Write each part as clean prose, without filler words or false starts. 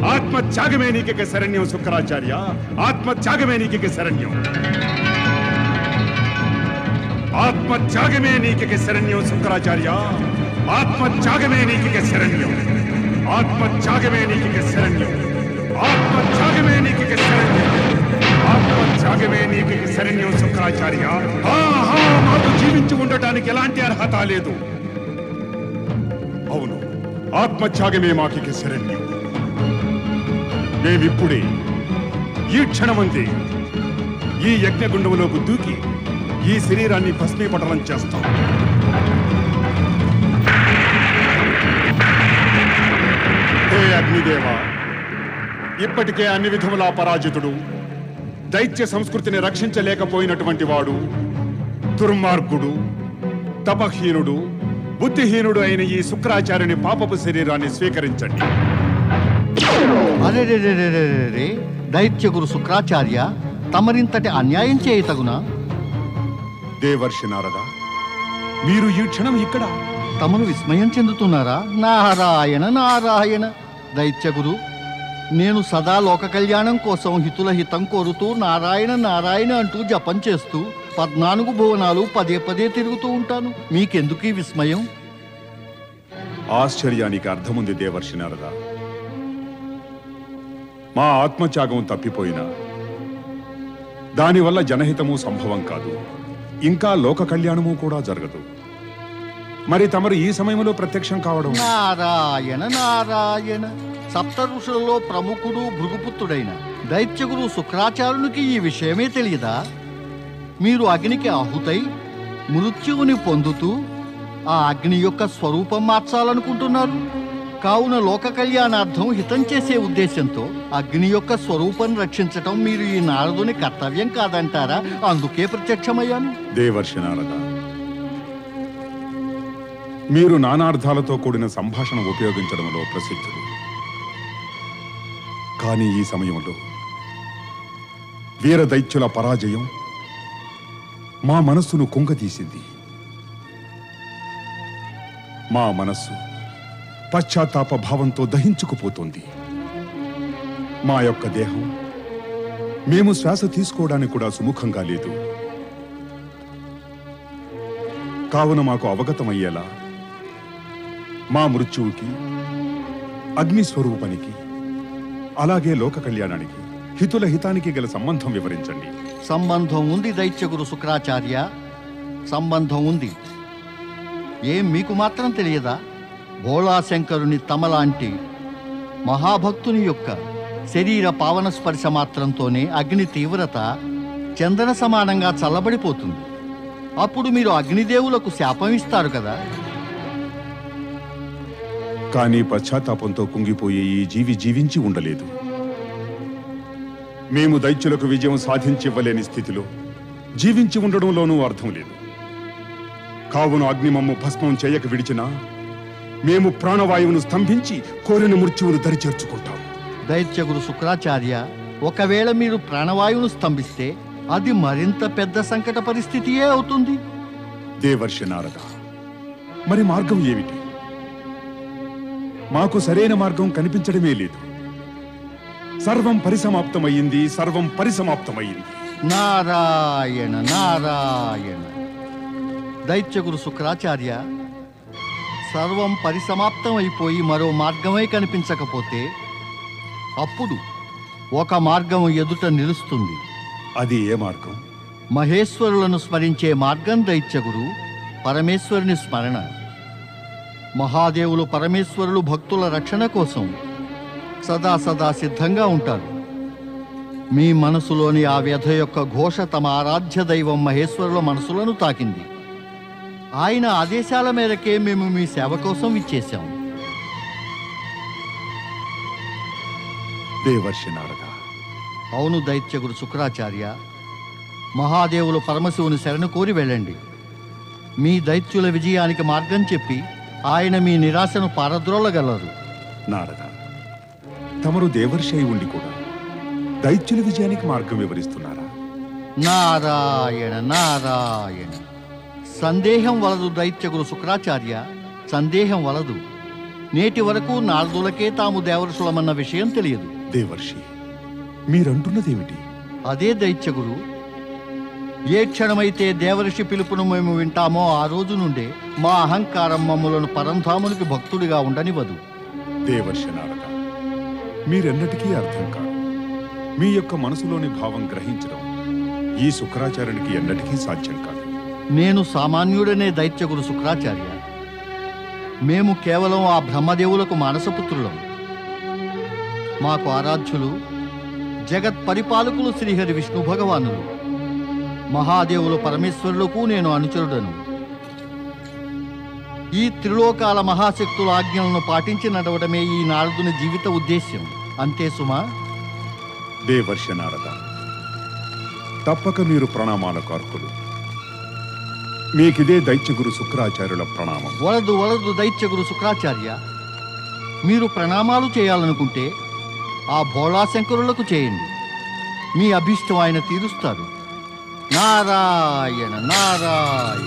ఆత్మత్యాగమే నీకే శరణ్యం శుక్రాచార్య. ఆత్మత్యాగమే నీకే శరణ్యం. ఆత్మత్యాగమే నీకే శరణ్యం శుక్రాచార్య. ఆత్మత్యాగమే నీకే శరణ్యం. ఆత్మత్యాగమే నీకే శరణ్యం. ఆత్మత్యాగమే నీకే శరణ్యం. ఆత్మత్యాగమే నీకే శరణ్యం శుక్రాచార్య. మాకు జీవించి ఉండటానికి ఎలాంటి అర్హత లేదు. అవును, ఆత్మత్యాగమే మాకి శరణ్యం. మేమిప్పుడే ఈ క్షణమంతే ఈ యజ్ఞగుండంలోకి దూకి ఈ శరీరాన్ని భస్మీపటలం చేస్తాం. హే అగ్నిదేవ, ఇప్పటికే అన్ని విధములా పరాజితుడు, దైత్య సంస్కృతిని రక్షించలేకపోయినటువంటి వాడు, దుర్మార్గుడు, తపహీనుడు, బుద్ధిహీనుడు అయిన ఈ శుక్రాచార్యుని పాపపు శరీరాన్ని స్వీకరించండి. అరే, దైత్య గురు శుక్రాచార్య, తమరింతటి అన్యాయం చేయతగునా? దేవర్షి నారద, మీరు ఈ క్షణం ఇక్కడ తమను విస్మయం చెందుతున్నారా? నారాయణ నారాయణ. దైత్య గురు, నేను సదా లోక కళ్యాణం కోసం హితుల హితం కోరుతూ నారాయణ నారాయణ అంటూ జపం చేస్తూ 14 భువనాలు పదే పదే తిరుగుతూ ఉంటాను. మీకెందుకు ఈ విస్మయం? ఆశ్చర్యానికి అర్థముంది దేవర్షి నారద. మా ఆత్మత్యాగం తప్పిపోయినా దానివల్ల జనహితము సంభవం కాదు, ఇంకా లోక కళ్యాణము కూడా జరగదు. మరి తమరు ఈ సమయంలో ప్రత్యక్షం కావడం? నారాయణ నారాయణ. సప్త ఋషులలో ప్రముఖుడు భృగుపుత్రుడైన దైత్యగురు శుక్రాచార్యునికి ఈ విషయమే తెలియదా? మీరు అగ్నికి ఆహుతై మృత్యువుని పొందుతూ ఆ అగ్ని యొక్క స్వరూపం మార్చాలనుకుంటున్నారు. కావున లోక కళ్యాణార్థం హితం చేసే ఉద్దేశంతో అగ్ని యొక్క స్వరూపం రక్షించటం మీరు ఈ నారదుని కర్తవ్యం కాదంటారా? అందుకే ప్రత్యక్షమయ్యాను. దేవర్షి నారద, మీరు నానార్థాలతో కూడిన సంభాషణ ఉపయోగించడంలో ప్రసిద్ధులు. కానీ ఈ సమయంలో వీర దైత్యుల పరాజయం మా మనస్సును కుంగతీసింది. మా మనస్సు పశ్చాత్తాప భావంతో దహించుకుపోతుంది. మా యొక్క దేహం మేము శ్వాస తీసుకోవడానికి కూడా సుముఖంగా లేదు. కావున మాకు అవగతమయ్యేలా మా మృత్యువుకి, అగ్నిస్వరూపానికి, అలాగే లోక కళ్యాణానికి, హితుల హితానికి గల సంబంధం వివరించండి. సంబంధం ఉంది దైత్యగురు శుక్రాచార్య, సంబంధం ఉంది. ఏం మీకు మాత్రం తెలియదా? భోళాశంకరుని తమలాంటి మహాభక్తుని యొక్క శరీర పావన స్పర్శ మాత్రంతోనే అగ్ని తీవ్రత చందన సమానంగా చల్లబడిపోతుంది. అప్పుడు మీరు అగ్నిదేవులకు శాపం ఇస్తారు కదా. కానీ పశ్చాత్తాపంతో కుంగిపోయే ఈ జీవి జీవించి ఉండలేదు. మేము దైత్యులకు విజయం సాధించివ్వలేని స్థితిలో జీవించి ఉండడంలోనూ అర్థం లేదు. కావున అగ్ని మమ్ము భస్మం చేయక విడిచినా మేము ప్రాణవాయువును స్తంభించి కోరిన మృత్యువును దరిచేర్చుకుంటాం. దైత్యగురు శుక్రాచార్య, ఒకవేళ మీరు ప్రాణవాయువును స్తంభిస్తే అది మరింత పెద్ద సంకట పరిస్థితియే అవుతుంది. దేవర్షి నారద, మరి మార్గం ఏమిటి? మాకు సరైన మార్గం కనిపించడమే లేదు. సర్వం పరిసమాప్తమయ్యింది, సర్వం పరిసమాప్తమయ్యింది. నారాయణ నారాయణ. దైత్యగురు శుక్రాచార్య, సర్వం పరిసమాప్తం అయిపోయి మరో మార్గమే కనిపించకపోతే అప్పుడు ఒక మార్గం ఎదుట నిలుస్తుంది. అది ఏ మార్గం? మహేశ్వరులను స్మరించే మార్గం దైత్యగురు. పరమేశ్వరుని స్మరణ. మహాదేవులు పరమేశ్వరులు భక్తుల రక్షణ కోసం సదా సదా సిద్ధంగా ఉంటారు. మీ మనసులోని ఆ వ్యధ యొక్క ఘోష తమ ఆరాధ్య దైవం మహేశ్వరుల మనసులను తాకింది. ఆయన ఆదేశాల మేరకే మేము మీ సేవ కోసం ఇచ్చేశాం. దేవర్షి నారద, అవును దైత్యగురు శుక్రాచార్య, మహాదేవులు పరమశివుని శరణు కోరి వెళ్ళండి. మీ దైత్యుల విజయానికి మార్గం చెప్పి ఆయన మీ నిరాశను పారద్రోలగలరు. నారద, తమరు దేవర్షి అయి ఉండి కూడా దైత్యుల విజయానికి మార్గం వివరిస్తున్నారా? నారాయణ నారాయణ. సందేహం వలదు దైత్యగురు శుక్రాచార్య, సందేహం వలదు. నేటి వరకు నారదులకే తాము దేవర్షులమన్న విషయం తెలియదు. దేవర్షి, మీరంటున్నదేమిటి? అదే దైత్యగురు. ఏ క్షణమైతే దేవర్షి పిలుపును మేము వింటామో ఆ రోజు నుండే మా అహంకారం మమ్ములను పరంధామునికి భక్తుడిగా ఉండనివ్వదు. దేవర్షి నారద, మీరెన్నటికీ అర్థం కాదు. మీ యొక్క మనసులోని భావం గ్రహించడం ఈ శుక్రాచార్యునికి ఎన్నటికీ సాధ్యం కాదు. నేను సామాన్యుడనే దైత్యగురు శుక్రాచార్య. మేము కేవలం ఆ బ్రహ్మదేవులకు మానసపుత్రులం. మాకు ఆరాధ్యులు జగత్ పరిపాలకులు శ్రీహరి విష్ణు భగవానులు. మహాదేవులు పరమేశ్వరులకు నేను అనుచరుడను. ఈ త్రిలోకాల మహాశక్తుల ఆజ్ఞలను పాటించి నడవడమే ఈ నారదుని జీవిత ఉద్దేశ్యం. అంతే సుమా. దేవర్షి నారద, తప్పక మీరు ప్రణామాలకు అర్హులు. మీకిదే దైత్యగురు శుక్రాచార్యుల ప్రణామం. వలదు వలదు దైత్యగురు శుక్రాచార్య. మీరు ప్రణామాలు చేయాలనుకుంటే ఆ భోళాశంకరులకు చేయండి. మీ అభీష్టం ఆయన తీరుస్తారు. నారాయణ నారాయణ.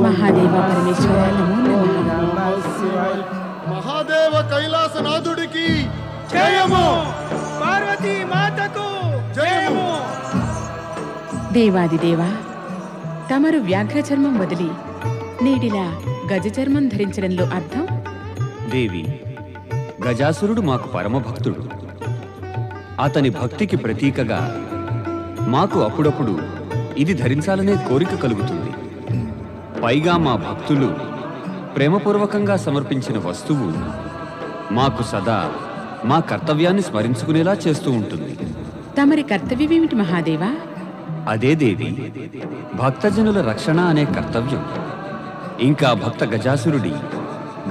మహాదేవ పరమేశ్వర నమో నమః. మహాదేవ కైలాసనాథుడికి జయము, పార్వతీ మాతకు జయము. దేవాదిదేవా, తమరు వ్యాఘ్ర చర్మం వదిలి నేడిలా గజ చర్మం ధరించడంలో అర్థం? దేవి, గజాసురుడు మాకు పరమభక్తుడు. అతని భక్తికి ప్రతీకగా మాకు అప్పుడప్పుడు ఇది ధరించాలనే కోరిక కలుగుతుంది. పైగా మా భక్తులు ప్రేమపూర్వకంగా సమర్పించిన వస్తువు మాకు సదా మా కర్తవ్యాన్ని స్మరించుకునేలా చేస్తూ ఉంటుంది. తమరి కర్తవ్యమేమిటి మహాదేవా? అదే దేవి, భక్తజనుల రక్షణ అనే కర్తవ్యం. ఇంకా భక్త గజాసురుడి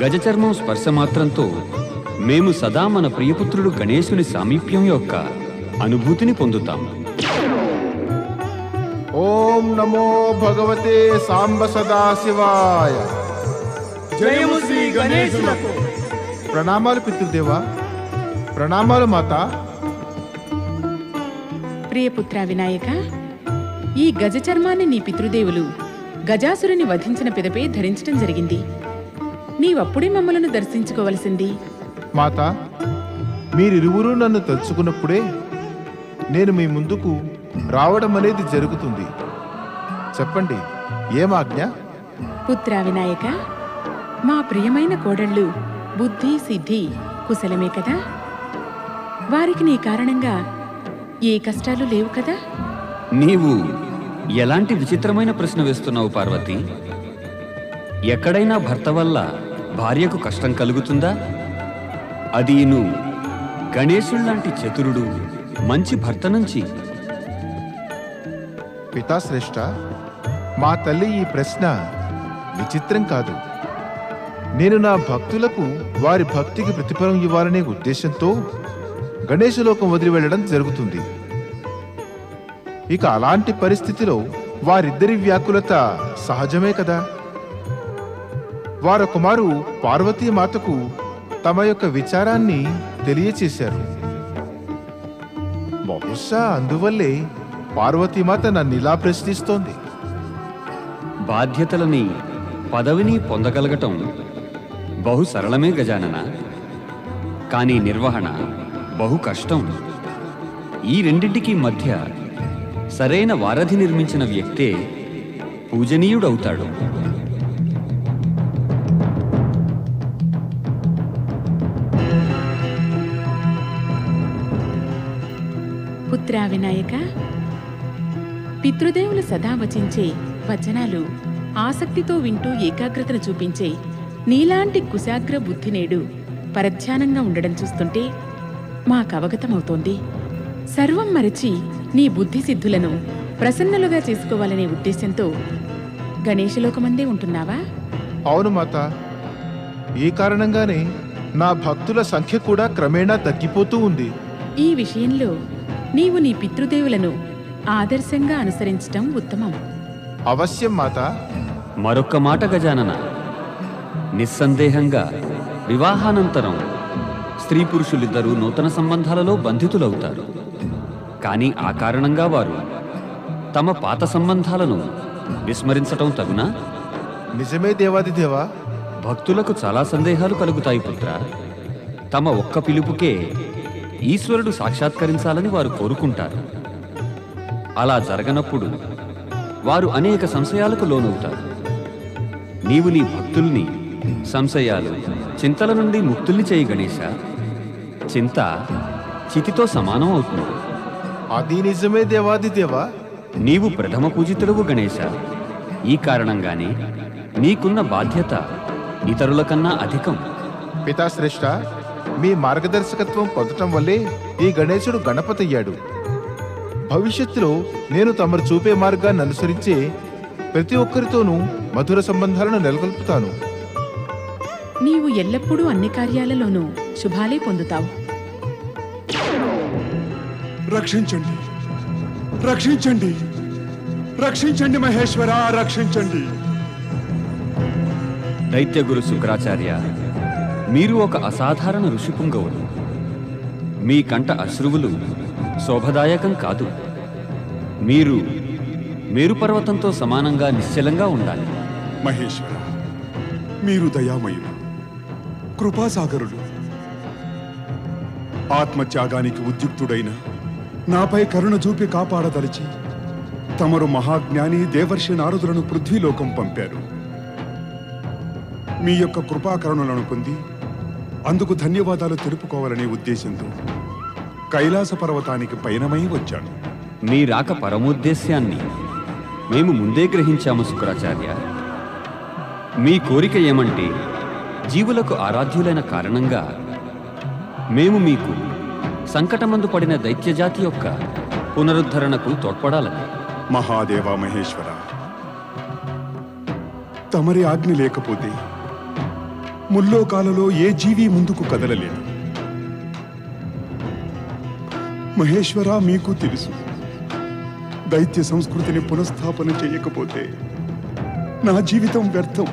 గజచర్మం స్పర్శ మాత్రంతో మేము సదా మన ప్రియపుత్రుడు గణేశుని సామీప్యం యొక్క అనుభూతిని పొందుతాము. ఓం నమో భగవతే సాంబ సదాశివాయ. జయము శ్రీ గణేశులకు. ప్రణామాలు పితృదేవా. ప్రణామాలు మాత. ప్రియపుత్ర వినాయక, ఈ గజ చర్మాన్ని నీ పితృదేవులు గజాసురుని వధించిన పిదపే ధరించడం జరిగింది. నీవప్పుడే మమ్మలను దర్శించుకోవలసింది. మాత, మీరిరువురూ నన్ను తలుచుకున్నప్పుడే నేను మీ ముందుకు రావడం అనేది జరుగుతుంది. చెప్పండి, ఏమాజ్ఞ? పుత్ర వినాయక, మా ప్రియమైన కోడళ్ళు బుద్ధి సిద్ధి కుశలమే కదా? వారికి నీ కారణంగా ఏ కష్టాలు లేవు కదా? నీవు ఎలాంటి విచిత్రమైన ప్రశ్న వేస్తున్నావు పార్వతి? ఎక్కడైనా భర్త వల్ల భార్యకు కష్టం కలుగుతుందా? అదీను గణేశుల్లాంటి చతురుడు మంచి భర్త నుంచి. పితాశ్రేష్ఠ, మా తల్లి ఈ ప్రశ్న విచిత్రం కాదు. నేను నా భక్తులకు వారి భక్తికి ప్రతిఫలం ఇవ్వాలనే ఉద్దేశంతో గణేశలోకం వదిలి వెళ్ళడం జరుగుతుంది. ఇక అలాంటి పరిస్థితిలో వారిద్దరి వ్యాకులత సహజమే కదా. వారి కుమారు పార్వతీమాతకు తమ యొక్క విచారాన్ని తెలియచేశారు. బహుశా అందువల్లే పార్వతీమాత నన్నిలా ప్రశ్నిస్తోంది. బాధ్యతలని పదవిని పొందగలగటం బహు సరళమే గజానన, కానీ నిర్వహణ బహు కష్టం. ఈ రెండింటికి మధ్య సరైన వారధి నిర్మించిన వ్యక్తే పూజనీయుడవుతాడు. పుత్రా వినాయక, పితృదేవులు సదా వచించే వచనాలు ఆసక్తితో వింటూ ఏకాగ్రతను చూపించే నీలాంటి కుశాగ్ర బుద్ధి నేడు పరధ్యానంగా ఉండడం చూస్తుంటే మాకవగతమవుతోంది. సర్వం మరచి నీ బుద్ధి సిద్ధులను ప్రసన్నలుగా చేసుకోవాలనే ఉద్దేశంతో గణేశలోకమందే ఉంటున్నావా? అవును మాత, ఈ కారణంగానే నా భక్తుల సంఖ్య కూడా క్రమేణా తగ్గిపోతూ ఉంది. ఈ విషయంలో నీవు నీ పితృదేవులను ఆదర్శంగా అనుసరించటం ఉత్తమం. అవశ్యం మాత. మరొక్క మాట గజానన, నిస్సందేహంగా వివాహానంతరం స్త్రీ పురుషులిద్దరూ నూతన సంబంధాలలో బంధితులవుతారు. కానీ ఆ కారణంగా వారు తమ పాత సంబంధాలను విస్మరించటం తగునా? నిజమే దేవాదిదేవా. భక్తులకు చాలా సందేహాలు కలుగుతాయి పుత్ర. తమ ఒక్క పిలుపుకే ఈశ్వరుడు సాక్షాత్కరించాలని వారు కోరుకుంటారు. అలా జరగనప్పుడు వారు అనేక సంశయాలకు లోనవుతారు. నీవు నీ భక్తుల్ని సంశయాలు, చింతల నుండి ముక్తుల్ని చేయి గణేశ. చింత చితితో సమానం అవుతుంది. అది నిజమే దేవాదిదేవా. నీవు ప్రథమ పూజితుడవు గణేశ. ఈ కారణంగానే నీకున్న బాధ్యత ఇతరుల కన్నా అధికం. పితాశ్రేష్ఠ, మీ మార్గదర్శకత్వం పొందటం వల్లే ఈ గణేశుడు గణపతయ్యాడు. భవిష్యత్తులో నేను తమరు చూపే మార్గాన్ని అనుసరించే ప్రతి ఒక్కరితోనూ మధుర సంబంధాలను నెలకొల్పుతాను. నీవు ఎల్లప్పుడూ అన్ని కార్యాలలోనూ శుభాలే పొందుతావు. రక్షించండి, రక్షించండి, రక్షించండి మహేశ్వర, రక్షించండి. దైత్యగురు శుక్రాచార్య, మీరు ఒక అసాధారణ ఋషి పుంగవులు. మీ కంట అశ్రువులు శోభదాయకం కాదు. మీరు మేరుపర్వతంతో సమానంగా నిశ్చలంగా ఉండాలి. మహేశ్వర, మీరు దయామయులు, కృపాసాగరులు. ఆత్మత్యాగానికి ఉద్యుక్తుడైన నాపై కరుణ చూపి కాపాడదలిచి తమరు మహాజ్ఞాని దేవర్షి నారదులను పృథ్వీలోకం పంపారు. మీ యొక్క కృపాకరుణలను పొంది అందుకు ధన్యవాదాలు తెలుపుకోవాలనే ఉద్దేశంతో కైలాస పర్వతానికి పయనమై వచ్చాను. మీ రాక పరమోద్దేశ్యాన్ని మేము ముందే గ్రహించాము శుక్రాచార్య. మీ కోరిక ఏమంటే జీవులకు ఆరాధ్యులైన కారణంగా మేము మీకు సంకటమందు పడిన దైత్యజాతి యొక్క పునరుద్ధరణకు తోడ్పడాలని. మహాదేవ మహేశ్వర, తమరి ఆజ్ఞ లేకపోతే ముల్లోకాలలో ఏ జీవి ముందుకు కదలలేదు. మహేశ్వర, మీకు తెలుసు, దైత్య సంస్కృతిని పునఃస్థాపన చేయకపోతే నా జీవితం వ్యర్థం.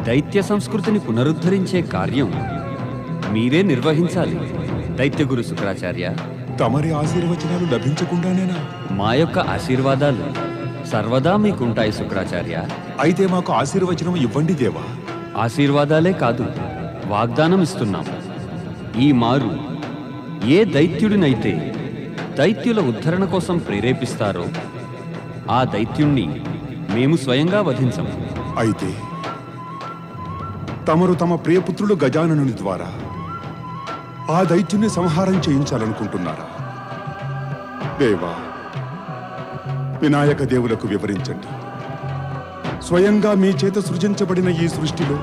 దైత్య సంస్కృతిని పునరుద్ధరించే కార్యం మీరే నిర్వహించాలి దైత్యగురు శుక్రాచార్య. తమరి ఆశీర్వచనాలు లభించకుండానేనా? మా యొక్క ఆశీర్వాదాలు సర్వదా మీకుంటాయి శుక్రాచార్య. అయితే మాకు ఆశీర్వచనం ఇవ్వండి దేవా. ఆశీర్వాదాలే కాదు, వాగ్దానం ఇస్తున్నాం. ఈ మారు ఏ దైత్యుడినైతే దైత్యుల ఉద్ధరణ కోసం ప్రేరేపిస్తారో ఆ దైత్యుణ్ణి మేము స్వయంగా వధించము. అయితే తమరు తమ ప్రియపుత్రుడు గజాననుని ద్వారా ఆ దైత్యుని సంహారం చేయించాలనుకుంటున్నారా? దేవా, వినాయక దేవులకు వివరించండి. స్వయంగా మీ చేత సృజించబడిన ఈ సృష్టిలో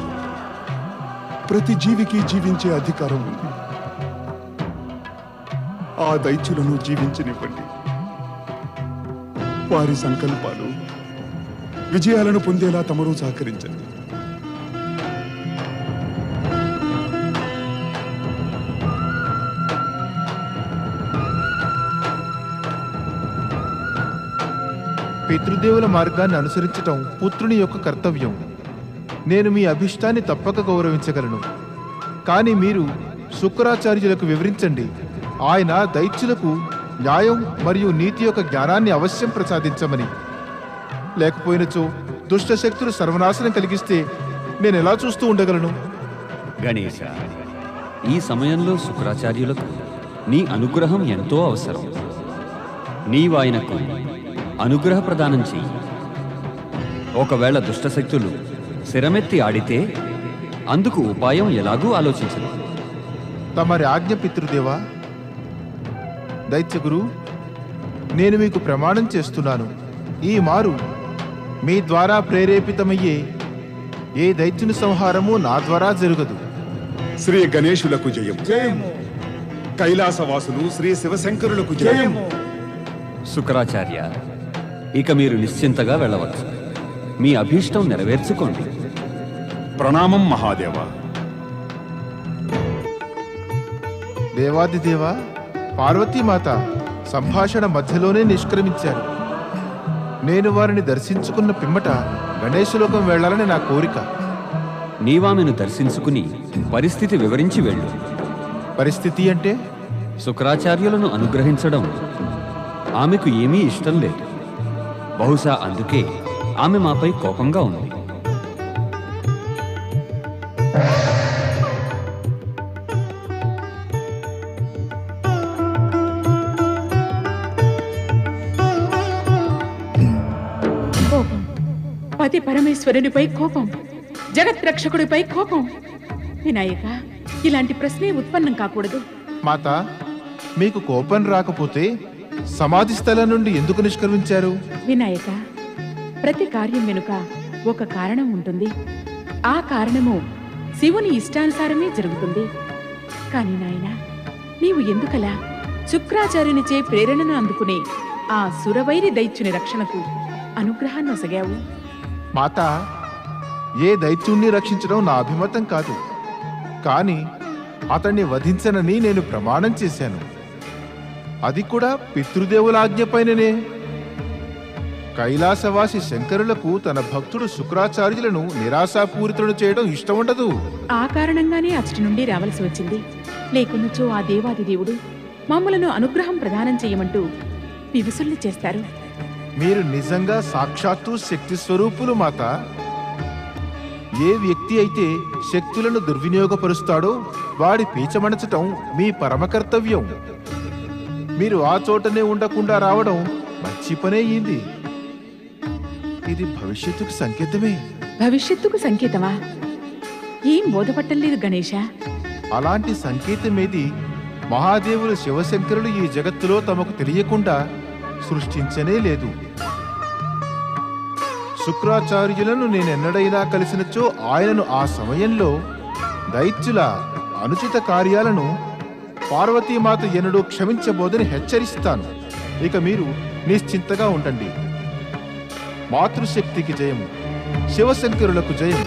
ప్రతి జీవికి జీవించే అధికారం ఉంది. ఆ దైత్యులను జీవించనివ్వండి. వారి సంకల్పాలు విజయాలను పొందేలా తమరు సహకరించండి. పితృదేవుల మార్గాన్ని అనుసరించటం పుత్రుని యొక్క కర్తవ్యం. నేను మీ అభిష్టాన్ని తప్పక గౌరవించగలను. కానీ మీరు శుక్రాచార్యులకు వివరించండి. ఆయన దైత్యులకు న్యాయం మరియు నీతి యొక్క జ్ఞానాన్ని అవశ్యం ప్రసాదించమని. లేకపోయినచో దుష్టశక్తులు సర్వనాశనం కలిగిస్తే నేను ఎలా చూస్తూ ఉండగలను? గణేశ, ఈ సమయంలో శుక్రాచార్యులకు నీ అనుగ్రహం ఎంతో అవసరం. నీవాయనకు అనుగ్రహ ప్రదానం చెయ్యి. ఒకవేళ దుష్టశక్తులు శిరమెత్తి ఆడితే అందుకు ఉపాయం ఎలాగూ ఆలోచించను. తమరి ఆజ్ఞ పితృదేవా. దైత్యగురు, నేను మీకు ప్రమాణం చేస్తున్నాను. ఈ మారు మీ ద్వారా ప్రేరేపితమయ్యే ఏ దైత్యుని సంహారము నా ద్వారా జరగదు. శ్రీ గణేశులకు జయం. జయము కైలాసవాసులు శ్రీ శివశంకరులకు జయం. జయము. శుక్రాచార్య, ఇక మీరు నిశ్చింతగా వెళ్ళవచ్చు. మీ అభీష్టం నెరవేర్చుకోండి. ప్రణామం మహాదేవ. దేవాదిదేవా, పార్వతీమాత సంభాషణ మధ్యలోనే నిష్క్రమించారు. నేను వారిని దర్శించుకున్న పిమ్మట గణేశలోకం వెళ్లాలని నా కోరిక. నీవామెను దర్శించుకుని పరిస్థితి వివరించి వెళ్ళు. పరిస్థితి అంటే? శుక్రాచార్యులను అనుగ్రహించడం ఆమెకు ఏమీ ఇష్టం లేదు. బహుశా అందుకే ఆమె మాపై కోపంగా ఉంది. కోపం, పతి పరమేశ్వరునిపై కోపం, జగత్రక్షకుడిపై కోపం. వినాయక, ఇలాంటి ప్రశ్నే ఉత్పన్నం కాకూడదు. మాత, మీకు కోపం రాకపోతే సమాధి స్థలం నుండి ఎందుకు నిష్క్రమించారు? వినాయక, ప్రతి కార్యం వెనుక ఒక కారణం ఉంటుంది. ఆ కారణము శివుని ఇష్టానుసారమే జరుగుతుంది. కాని నాయనా, నీవు ఎందుకలా శుక్రాచార్యునిచే ప్రేరణను అందుకునే ఆ సురవైరి దైత్యుని రక్షణకు అనుగ్రహాన్ని ఒసగావు? మాత, ఏ దైత్యుణ్ణి రక్షించడం నా అభిమతం కాదు. కానీ అతన్ని వధించనని నేను ప్రమాణం చేశాను. అది కూడా పితృదేవుల ఆజ్ఞపైననే. కైలాసవాసి శంకరులకు తన భక్తుడు శుక్రాచార్యులను నిరాశాపూరితులను చేయడం ఇష్టం ఉండదు. ఆ కారణంగానే అచ్చటి నుండి రావలసి వచ్చింది. లేకున్నచో ఆ దేవాది దేవుడు మమ్మలను అనుగ్రహం ప్రదానం చేయమంటూ వివసుల్ని చేస్తారు. మీరు నిజంగా సాక్షాత్తు శక్తి స్వరూపులు మాత. ఏ వ్యక్తి అయితే శక్తులను దుర్వినియోగపరుస్తాడో వాడి పీచమణచటం మీ పరమ కర్తవ్యం. మీరు ఆ చోటనే ఉండకుండా రావడం మంచి పనే అయింది. ఇది భవిష్యత్తుకు సంకేతమే. భవిష్యత్తుకు సంకేతమా? ఏం బోధపట్టలేదు గణేశ. అలాంటి సంకేతమేది మహాదేవులు శివశంకరులు ఈ జగత్తులో తమకు తెలియకుండా సృష్టించనే లేదు. శుక్రాచార్యులను నేనెన్నడైనా కలిసినచో ఆయనను ఆ సమయంలో దైత్యుల అనుచిత కార్యాలను పార్వతీమాత ఎన్నడూ క్షమించబోదని హెచ్చరిస్తాను. ఇక మీరు నిశ్చింతగా ఉండండి. మాతృశక్తికి జయము, శివశంకరులకు జయము.